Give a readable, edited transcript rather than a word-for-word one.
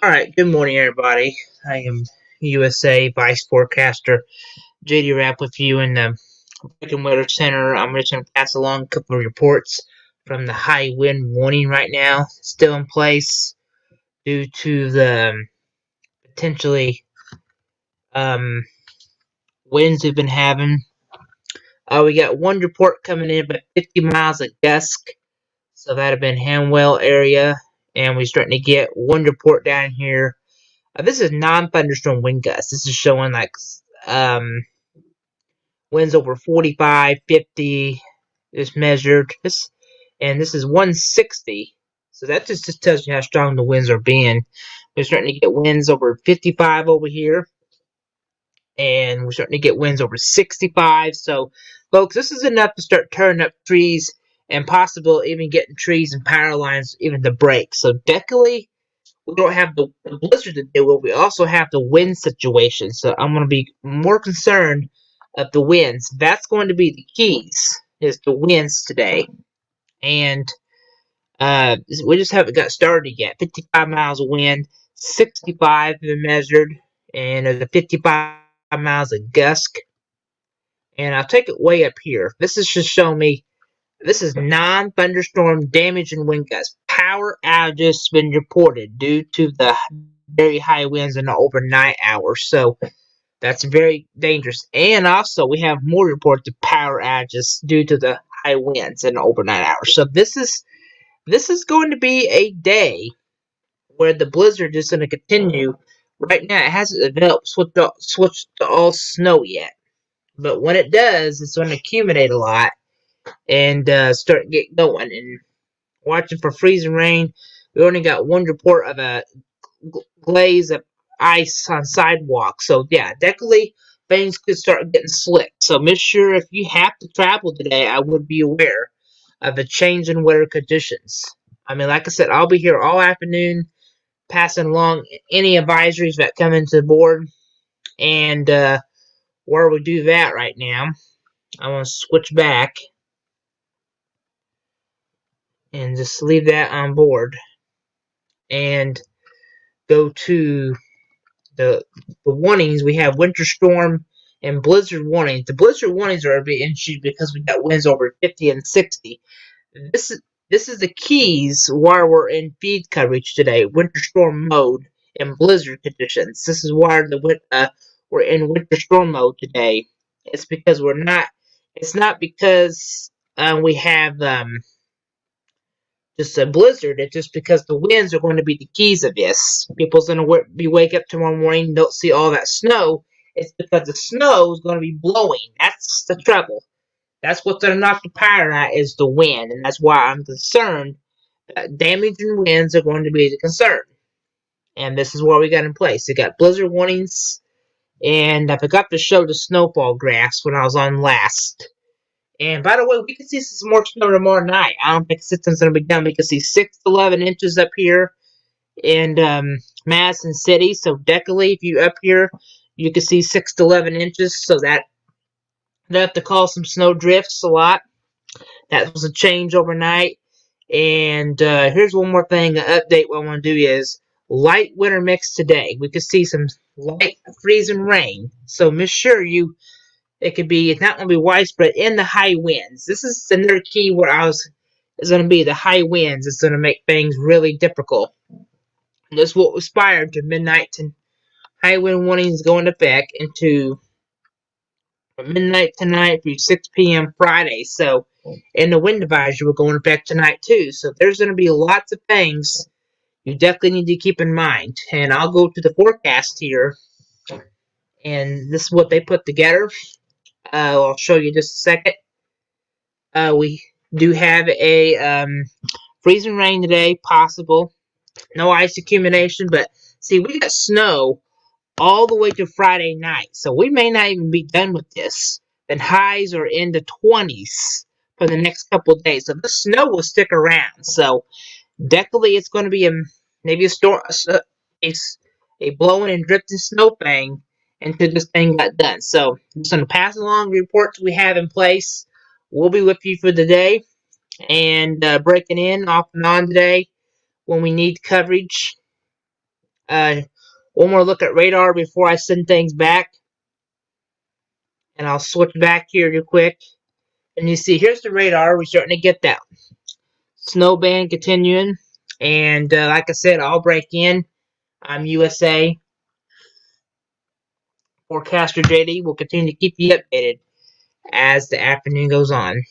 Alright, good morning everybody. I am USA Vice Forecaster JD Rapp with you in the Breaking Weather Center. I'm just going to pass along a couple of reports from the high wind warning right now. Still in place due to the potentially um, winds we've been having. We got one report coming in about 50 miles at dusk. So that would have been Hanwell area. And we're starting to get one report down here. This is non-thunderstorm wind gusts. This is showing like winds over 45, 50 is measured. This is 160. So that just tells you how strong the winds are being. We're starting to get winds over 55 over here. And we're starting to get winds over 65. So, folks, this is enough to start turning up trees and possible even getting trees and power lines even to break. So, definitely we don't have the blizzard to deal with. We also have the wind situation. So I'm going to be more concerned of the winds. That's going to be the keys, is the winds today. And we just haven't got started yet. 55 miles of wind, 65 have been measured, and the 55 miles of gust. And I'll take it way up here. This is just showing me this is non-thunderstorm damage and wind gusts. Power outages been reported due to the very high winds in the overnight hours. So that's very dangerous. And also we have more reports of power outages due to the high winds in the overnight hours. So this is going to be a day where the blizzard is going to continue. Right now it hasn't developed switched to all snow yet. But when it does, it's going to accumulate a lot and start getting going. And watching for freezing rain, we only got one report of a glaze of ice on sidewalks. So yeah, definitely things could start getting slick. So make sure if you have to travel today, I would be aware of the change in weather conditions. I mean, like I said, I'll be here all afternoon passing along any advisories that come into the board. And where we do that right now, I want to switch back and just leave that on board and go to the warnings. We have winter storm and blizzard warnings. The blizzard warnings are being issued because we got winds over 50 and 60. This is the keys while we're in feed coverage today. Winter storm mode and blizzard conditions. This is why we're in winter storm mode today. It's because we're not. It's not because we have just a blizzard. It's just because the winds are going to be the keys of this. People's going to wake up tomorrow morning, don't see all that snow. It's because the snow is going to be blowing. That's the trouble. That's what's going to knock the power out is the wind, and that's why I'm concerned that damaging winds are going to be the concern. And this is what we got in place. We got blizzard warnings, and I forgot to show the snowfall graphs when I was on last. And by the way, we can see some more snow tomorrow night. I don't think the system's going to be done. We can see 6 to 11 inches up here in Madison City. So definitely, if you're up here, you can see 6 to 11 inches. So that they have to call some snow drifts a lot. That was a change overnight. And here's one more thing. An update what I want to do is light winter mix today. We could see some light freezing rain. So make sure it could be, it's not going to be widespread in the high winds. This is another key where is going to be the high winds. It's going to make things really difficult. This will expire to midnight, and high wind warnings go into effect into midnight tonight through 6 p.m. Friday. So, and the wind advisory will go into effect tonight too. So there's going to be lots of things you definitely need to keep in mind. And I'll go to the forecast here, and this is what they put together. I'll show you just a second. We do have a freezing rain today, possible. No ice accumulation, but see, we got snow all the way to Friday night, so we may not even be done with this. Then highs are in the 20s for the next couple of days, so the snow will stick around. So definitely, it's going to be maybe a storm, a blowing and drifting snow thing until this thing got done. So I'm just going to pass along the reports we have in place. We'll be with you for the day and breaking in off and on today when we need coverage. One more look at radar before I send things back. And I'll switch back here real quick. And you see, here's the radar. We're starting to get that snow band continuing. And like I said, I'll break in. I'm USA forecaster JD. Will continue to keep you updated as the afternoon goes on.